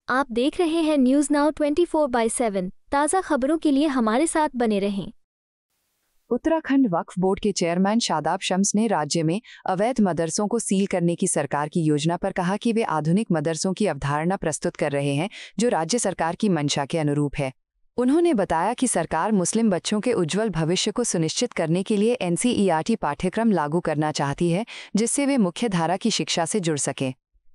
आप देख रहे हैं न्यूज नाउ 24/7। ताज़ा खबरों के लिए हमारे साथ बने रहें। उत्तराखंड वक्फ बोर्ड के चेयरमैन शादाब शम्स ने राज्य में अवैध मदरसों को सील करने की सरकार की योजना पर कहा कि वे आधुनिक मदरसों की अवधारणा प्रस्तुत कर रहे हैं जो राज्य सरकार की मंशा के अनुरूप है। उन्होंने बताया कि सरकार मुस्लिम बच्चों के उज्जवल भविष्य को सुनिश्चित करने के लिए एनसीईआरटी पाठ्यक्रम लागू करना चाहती है, जिससे वे मुख्यधारा की शिक्षा से जुड़ सकें।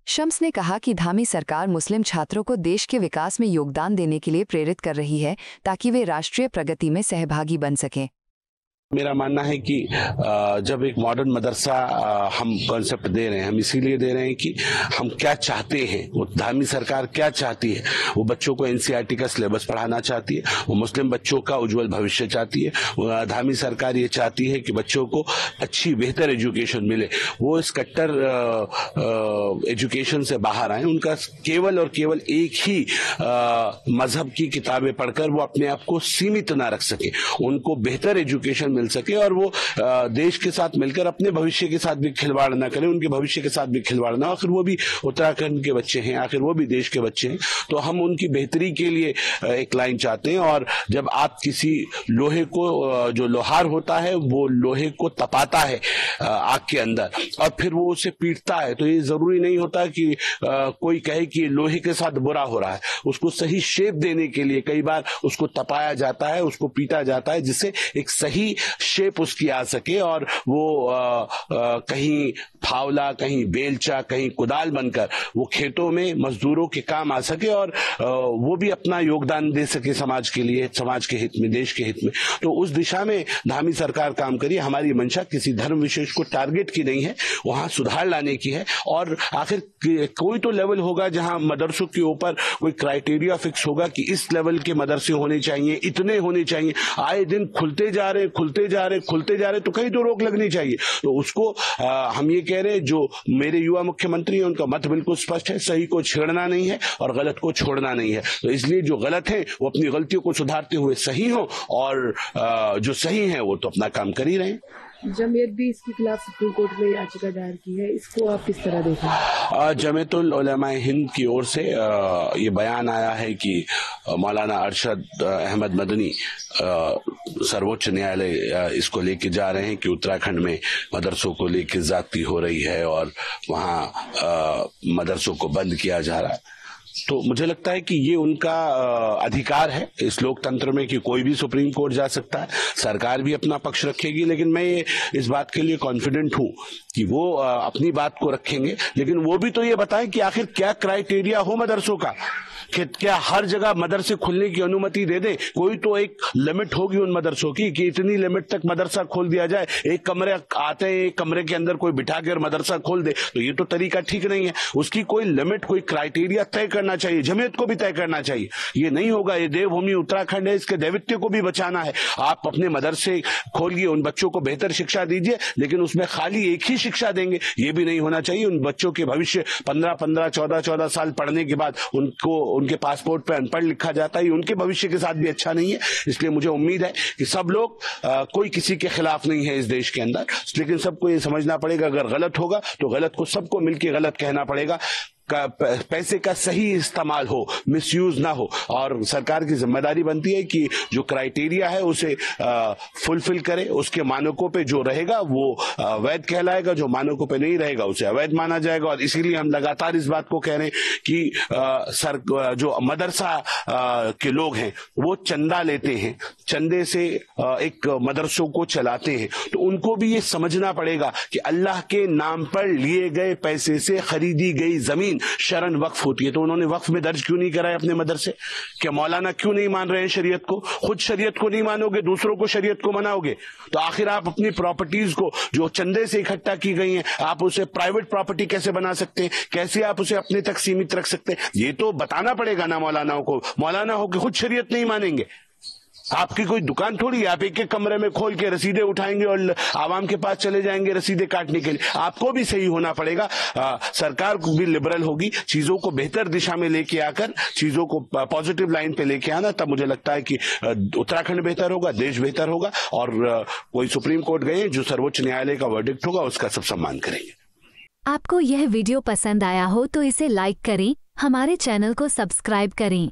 शम्स ने कहा कि धामी सरकार मुस्लिम छात्रों को देश के विकास में योगदान देने के लिए प्रेरित कर रही है ताकि वे राष्ट्रीय प्रगति में सहभागी बन सकें। मेरा मानना है कि जब एक मॉडर्न मदरसा हम कॉन्सेप्ट दे रहे हैं, हम इसीलिए दे रहे हैं कि हम क्या चाहते हैं, वो धामी सरकार क्या चाहती है। वो बच्चों को एनसीईआरटी का सिलेबस पढ़ाना चाहती है, वो मुस्लिम बच्चों का उज्जवल भविष्य चाहती है। वो धामी सरकार ये चाहती है कि बच्चों को अच्छी बेहतर एजुकेशन मिले, वो इस कट्टर एजुकेशन से बाहर आए, उनका केवल और केवल एक ही मजहब की किताबें पढ़कर वो अपने आप को सीमित ना रख सके, उनको बेहतर एजुकेशन मिल सके और वो देश के साथ मिलकर अपने भविष्य के साथ भी खिलवाड़ ना करें, उनके भविष्य के साथ भी खिलवाड़ ना। आखिर वो भी उत्तराखंड के बच्चे हैं, आखिर वो भी देश के बच्चे हैं, तो हम उनकी बेहतरी के लिए एक लाइन चाहते हैं। और जब आप किसी लोहे को, जो लोहार होता है वो लोहे को तपाता है आग के अंदर और फिर वो उसे पीटता है, तो ये जरूरी नहीं होता कि कोई कहे कि लोहे के साथ बुरा हो रहा है। उसको सही शेप देने के लिए कई बार उसको तपाया जाता है, उसको पीटा जाता है, जिससे एक सही शेप उसकी आ सके और वो कहीं फावला, कहीं बेलचा, कहीं कुदाल बनकर वो खेतों में मजदूरों के काम आ सके और वो भी अपना योगदान दे सके समाज के लिए, समाज के हित में, देश के हित में। तो उस दिशा में धामी सरकार काम करिए। हमारी मंशा किसी धर्म विशेष को टारगेट की नहीं है, वहां सुधार लाने की है। और आखिर कोई तो लेवल होगा जहां मदरसों के ऊपर कोई क्राइटेरिया फिक्स होगा कि इस लेवल के मदरसे होने चाहिए, इतने होने चाहिए। आए दिन खुलते जा रहे, तो कहीं तो रोक लगनी चाहिए। तो उसको हम ये कह रहे हैं, जो मेरे युवा मुख्यमंत्री हैं उनका मत बिल्कुल स्पष्ट है, सही को छेड़ना नहीं है और गलत को छोड़ना नहीं है। तो इसलिए जो गलत है वो अपनी गलतियों को सुधारते हुए सही हो और जो सही है वो तो अपना काम कर ही रहे हैं। जमीयत भी इसके खिलाफ सुप्रीम कोर्ट में याचिका दायर की है, इसको आप किस तरह देखें? जमीयतुल उलमा हिंद की ओर से ये बयान आया है कि मौलाना अरशद अहमद मदनी सर्वोच्च न्यायालय इसको लेके जा रहे हैं कि उत्तराखंड में मदरसों को लेके ज्यादती हो रही है और वहां मदरसों को बंद किया जा रहा है। तो मुझे लगता है कि ये उनका अधिकार है इस लोकतंत्र में कि कोई भी सुप्रीम कोर्ट जा सकता है, सरकार भी अपना पक्ष रखेगी। लेकिन मैं इस बात के लिए कॉन्फिडेंट हूं कि वो अपनी बात को रखेंगे, लेकिन वो भी तो ये बताएं कि आखिर क्या क्राइटेरिया हो मदरसों का, कि क्या हर जगह मदरसे खुलने की अनुमति दे दें। कोई तो एक लिमिट होगी उन मदरसों की कि इतनी लिमिट तक मदरसा खोल दिया जाए। एक कमरे आते हैं, एक कमरे के अंदर कोई बिठा कर मदरसा खोल दे, तो ये तो तरीका ठीक नहीं है। उसकी कोई लिमिट, कोई क्राइटेरिया तय करना चाहिए, जमीयत को भी तय करना चाहिए। ये नहीं होगा। ये देवभूमि उत्तराखंड है, इसके दैवित्य को भी बचाना है। आप अपने मदरसे खोलिए, उन बच्चों को बेहतर शिक्षा दीजिए, लेकिन उसमें खाली एक ही शिक्षा देंगे ये भी नहीं होना चाहिए। उन बच्चों के भविष्य 15-15, 14-14 साल पढ़ने के बाद उनके पासपोर्ट पे अनपढ़ लिखा जाता है, उनके भविष्य के साथ भी अच्छा नहीं है। इसलिए मुझे उम्मीद है कि सब लोग, कोई किसी के खिलाफ नहीं है इस देश के अंदर, लेकिन सबको ये समझना पड़ेगा अगर गलत होगा तो गलत को सबको मिलकर गलत कहना पड़ेगा। पैसे का सही इस्तेमाल हो, मिसयूज ना हो, और सरकार की जिम्मेदारी बनती है कि जो क्राइटेरिया है उसे फुलफिल करे। उसके मानकों पे जो रहेगा वो वैध कहलाएगा, जो मानकों पे नहीं रहेगा उसे अवैध माना जाएगा। और इसीलिए हम लगातार इस बात को कह रहे हैं कि जो मदरसा के लोग हैं वो चंदा लेते हैं, चंदे से एक मदरसों को चलाते हैं, तो उनको भी ये समझना पड़ेगा कि अल्लाह के नाम पर लिए गए पैसे से खरीदी गई जमीन शरण वक्फ होती है। तो उन्होंने वक्फ में दर्ज क्यों नहीं कराया अपने मदरसे? क्या मौलाना क्यों नहीं मान रहे हैं शरीयत को? खुद शरीयत को नहीं मानोगे, दूसरों को शरीयत को मनाओगे, तो आखिर आप अपनी प्रॉपर्टीज को जो चंदे से इकट्ठा की गई हैं, आप उसे प्राइवेट प्रॉपर्टी कैसे बना सकते हैं? कैसे आप उसे अपने तक सीमित रख सकते हैं? ये तो बताना पड़ेगा ना मौलानाओं को। मौलाना हो कि खुद शरीयत नहीं मानेंगे। आपकी कोई दुकान थोड़ी, आप एक एक कमरे में खोल के रसीदें उठाएंगे और आवाम के पास चले जाएंगे रसीदें काटने के लिए। आपको भी सही होना पड़ेगा। सरकार को भी लिबरल होगी, चीजों को बेहतर दिशा में लेके आकर, चीजों को पॉजिटिव लाइन पे लेके आना, तब मुझे लगता है कि उत्तराखंड बेहतर होगा, देश बेहतर होगा। और कोई सुप्रीम कोर्ट गए, जो सर्वोच्च न्यायालय का वर्डिक्ट होगा उसका सब सम्मान करेंगे। आपको यह वीडियो पसंद आया हो तो इसे लाइक करें, हमारे चैनल को सब्सक्राइब करें।